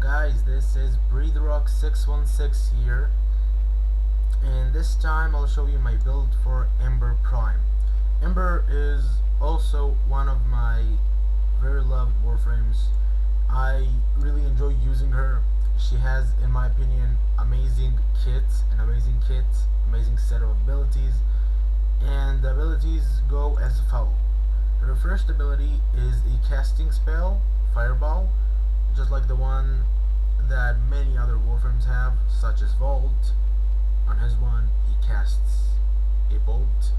guys, this is BreathRock's 616 here, and this time I'll show you my build for EMBER Prime. EMBER is also one of my very loved warframes. I really enjoy using her. She has, in my opinion, amazing amazing set of abilities, and the abilities go as follow. Her first ability is a casting spell, Fireball, just like the one that many other warframes have, such as Vault. On his one, he casts a bolt.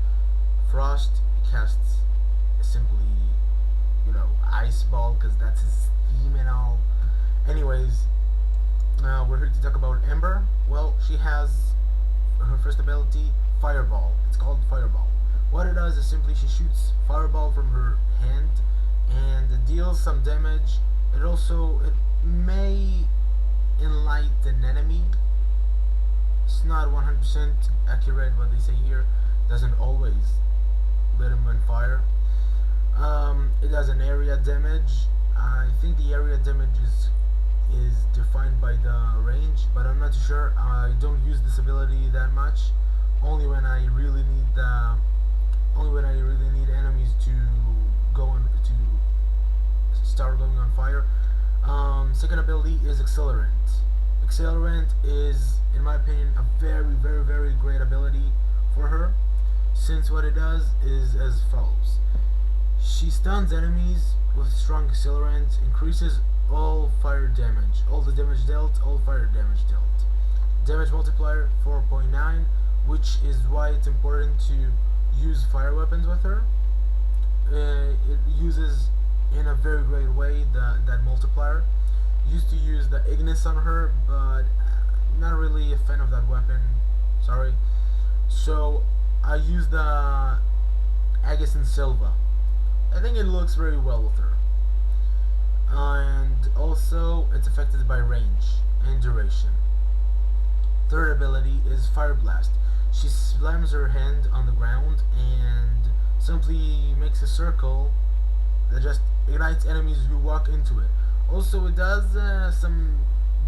Frost, he casts simply, ice ball, because that's his theme and all. Anyways, we're here to talk about Ember. Well, she has her first ability, Fireball. It's called Fireball. What it does is simply she shoots Fireball from her hand, and it deals some damage. It may enlight an enemy. It's not 100% accurate what they say here. Doesn't always lit him on fire. It does an area damage. I think the area damage is defined by the range, but I'm not too sure. I don't use this ability that much. Only when I really need enemies to start going on fire. Second ability is Accelerant. Accelerant is, in my opinion, a very great ability for her, since what it does is as follows. She stuns enemies with strong Accelerant, increases all fire damage, all the damage dealt, all fire damage dealt. Damage multiplier 4.9, which is why it's important to use fire weapons with her. It uses in a very great way that multiplier. Used to use the Ignis on her, but not really a fan of that weapon. Sorry. So I use the Aegis and Silva. I think it looks very well with her. And also it's affected by range and duration. Third ability is Fire Blast. She slams her hand on the ground and simply makes a circle that just ignites enemies who walk into it. Also, it does some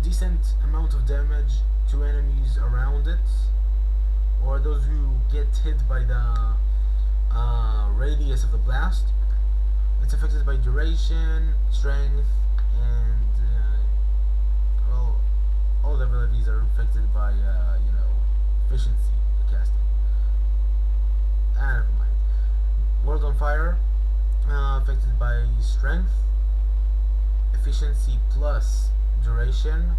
decent amount of damage to enemies around it, or those who get hit by the radius of the blast. It's affected by duration, strength, and all the abilities are affected by efficiency, the casting. Never mind. World on Fire, affected by strength, efficiency plus duration,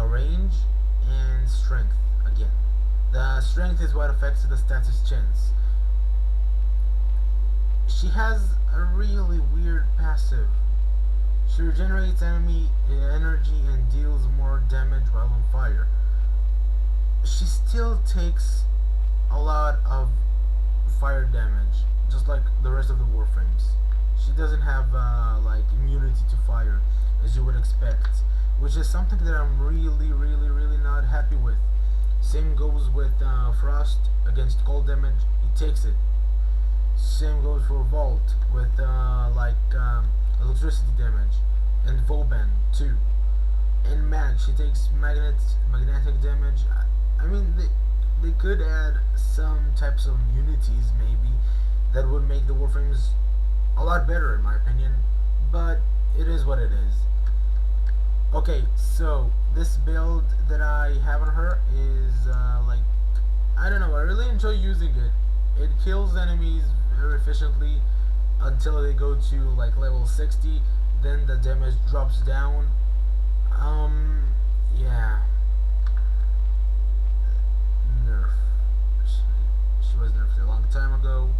range, and strength again. The strength is what affects the status chance. She has a really weird passive. She regenerates enemy energy and deals more damage while on fire. She still takes a lot of fire damage, just like the rest of the warframes. She doesn't have immunity to fire, as you would expect, which is something that I'm really not happy with. Same goes with Frost against cold damage. He takes it. Same goes for Vault with electricity damage, and Vauban too. And Mag, she takes magnetic damage. I mean, they could add some types of immunities maybe that would make the warframes a lot better in my opinion, but it is what it is. Okay, so this build that I have on her is I don't know, I really enjoy using it. It kills enemies very efficiently until they go to level 60, then the damage drops down. Yeah. Nerf. She was nerfed a long time ago.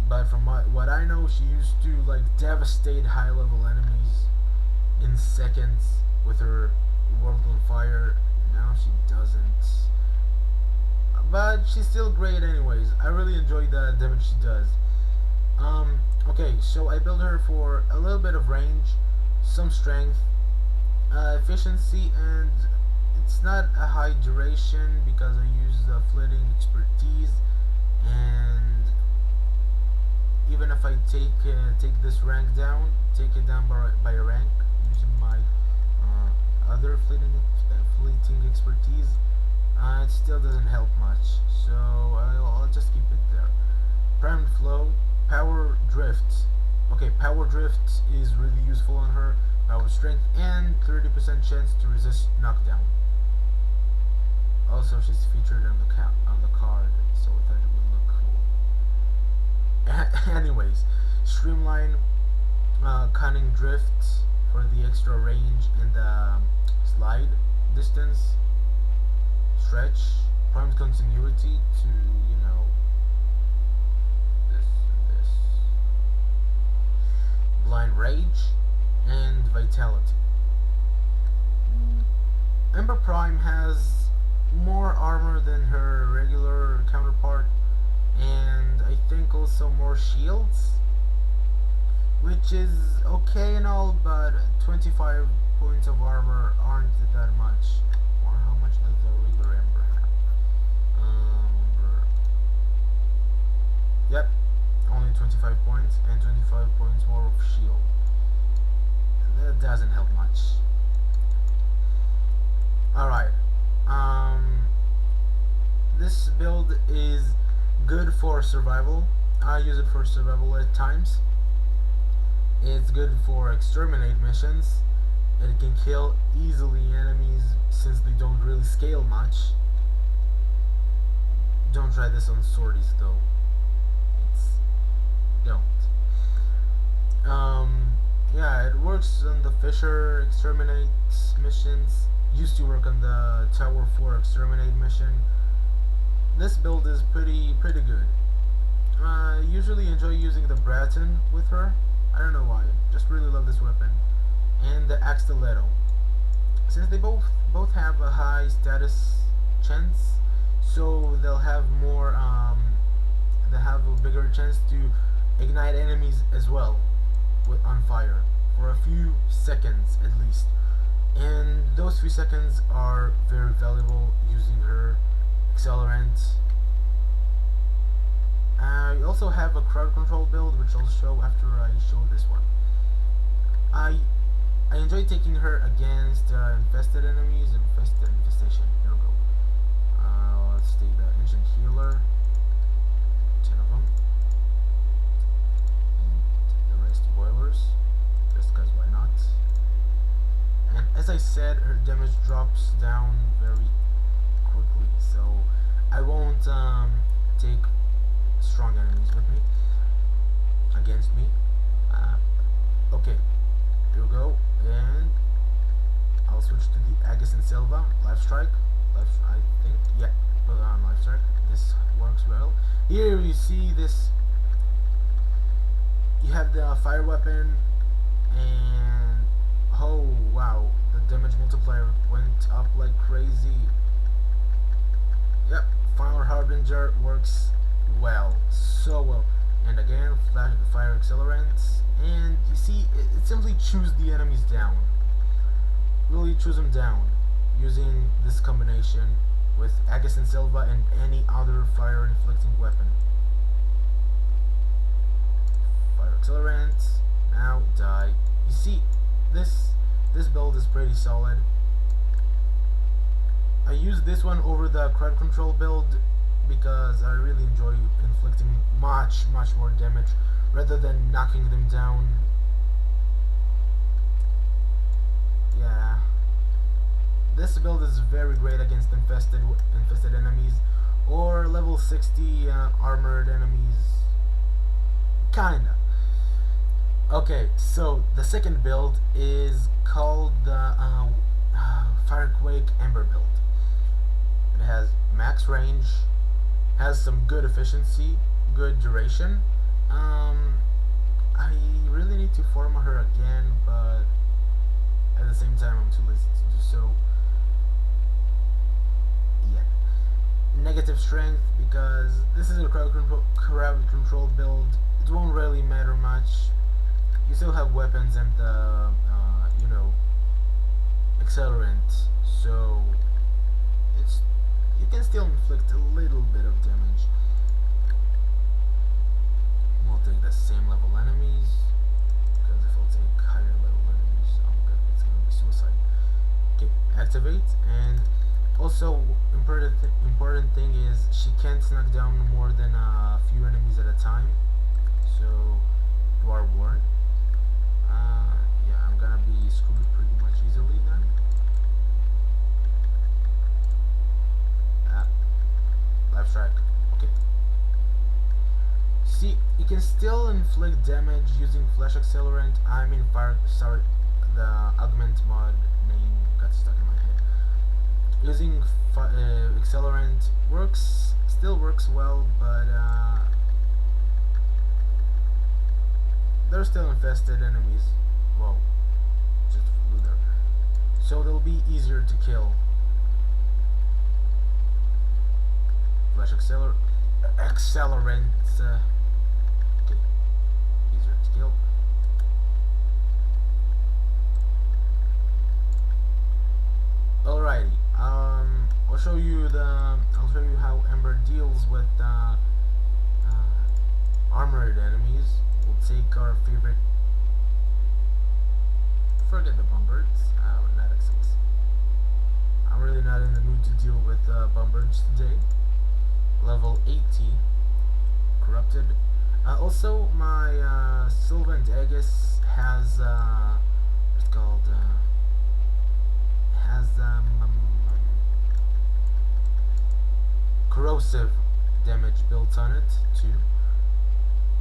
But from what I know, she used to devastate high level enemies in seconds with her World on Fire. Now she doesn't. But she's still great anyways. I really enjoy the damage she does. Okay, so I build her for a little bit of range, some strength, efficiency, and it's not a high duration because I use the flitting expertise, and even if I take this rank down, take it down by a rank, you using my other fleeting expertise, it still doesn't help much. So I'll just keep it there. Primed flow, power drift. Okay, power drift is really useful on her. Power strength and 30% chance to resist knockdown. Also, she's featured on the card, so I thought it would look cool. Anyways, streamline, cunning drift for the extra range and the slide distance. Stretch, primed continuity to this and this. Blind rage and vitality. Ember Prime has more armor than her regular counterpart, and I think also more shields, which is okay and all, but 25 points of armor aren't that much. Or how much does the regular Ember have? Ember. Yep, only 25 points and 25 points more of shield. That doesn't help much. Alright. This build is good for survival. I use it for survival at times. It's good for exterminate missions. It can kill easily enemies since they don't really scale much. Don't try this on sorties though. Don't. Yeah, it works on the Fisher exterminate missions. Used to work on the Tower 4 exterminate mission. This build is pretty good. I usually enjoy using the Bratton with her. I don't know why. Just really love this weapon. And the axe stiletto. Since they both have a high status chance, so they'll have more they'll have a bigger chance to ignite enemies as well on fire for a few seconds at least. And those few seconds are very valuable using her accelerant. I also have a crowd control build, which I'll show after I show this one. I enjoy taking her against infested enemies. Infestation. Here we go. Let's take the ancient healer. 10 of them. And the rest boilers. Just cause why not? And as I said, her damage drops down very quickly, so I won't take strong enemies with me against me. Okay, here we go, and I'll switch to the Agassiz Silva life strike. I think, yeah, put on life strike. This works well. Here you see this. You have the fire weapon, and oh wow, the damage multiplier went up like crazy. Yep, Final Harbinger works well, so well. And again, flash the fire accelerants, and you see it simply chews the enemies down. Really chews them down using this combination with Agassiz Silva and any other fire inflicting weapon. Fire accelerants, now die. You see, this build is pretty solid. I use this one over the crowd control build because I really enjoy inflicting much more damage rather than knocking them down. Yeah, this build is very great against infested enemies or level 60 armored enemies. Kinda. Okay, so the second build is called the Firequake Ember build. It has max range, has some good efficiency, good duration. I really need to form her again, but at the same time I'm too lazy to do so. Yeah. Negative strength, because this is a crowd control build. It won't really matter much. You still have weapons and the accelerant, so you can still inflict a little bit of damage. We'll take the same level enemies, because if I'll take higher level enemies, I'm gonna get still inflict damage using flash accelerant. I mean fire. Sorry, the augment mod name got stuck in my head. Using accelerant still works well, but they're still infested enemies. Whoa, just flew there. So they'll be easier to kill. Flash accelerant. Okay, easier to kill. Alrighty. I'll show you how Ember deals with armored enemies. We'll take our favorite. Forget the bombards. Not excellent. I'm really not in the mood to deal with bombards today. Level 80. Corrupted. Also, my Sylvan Aegis has what's it called? Has corrosive damage built on it too,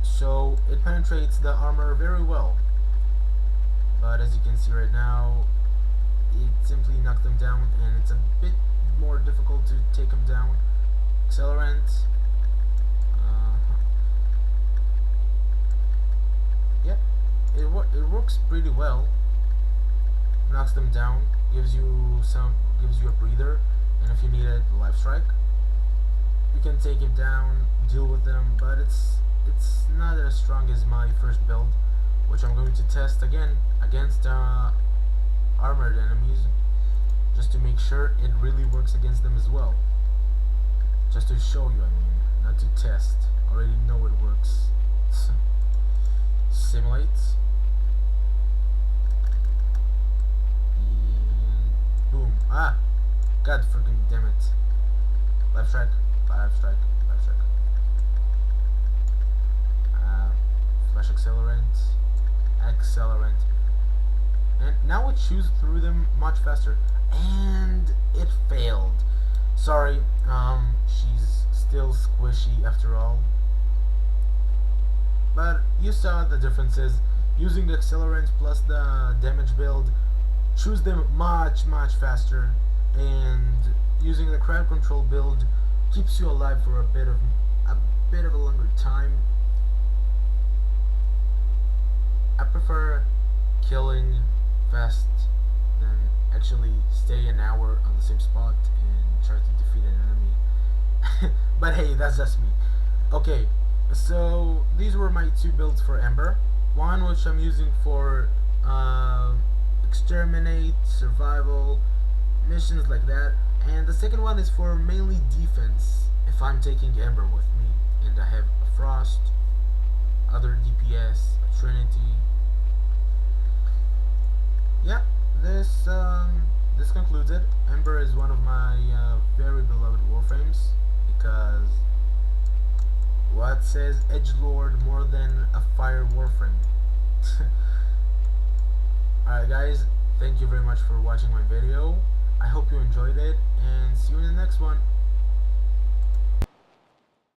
so it penetrates the armor very well. But as you can see right now, it simply knocked them down, and it's a bit more difficult to take them down. Accelerant. Yep, it works pretty well. Knocks them down, gives you a breather, and if you need a life strike, you can take it down, deal with them. But it's not as strong as my first build, which I'm going to test again against armored enemies, just to make sure it really works against them as well. Just to show you, I mean, not to test. Already know it works. Simulate. And boom. Ah! God freaking damn it. Life strike. Life strike. Life strike. Flash accelerant. Accelerant. And now it chews through them much faster. And it failed. Sorry, she's still squishy after all. But you saw the differences. Using the accelerant plus the damage build chews them much faster, and using the crowd control build keeps you alive for a bit of a longer time. I prefer killing fast than actually stay an hour on the same spot and try to defeat an enemy. But hey, that's just me. Okay, so these were my two builds for Ember. One which I'm using for exterminate, survival, missions like that, and the second one is for mainly defense if I'm taking Ember with me and I have a Frost, other DPS, a Trinity. Yeah, this concludes it. Ember is one of my very beloved warframes, because what says edgelord more than a fire warframe? Alright guys, thank you very much for watching my video. I hope you enjoyed it, and see you in the next one.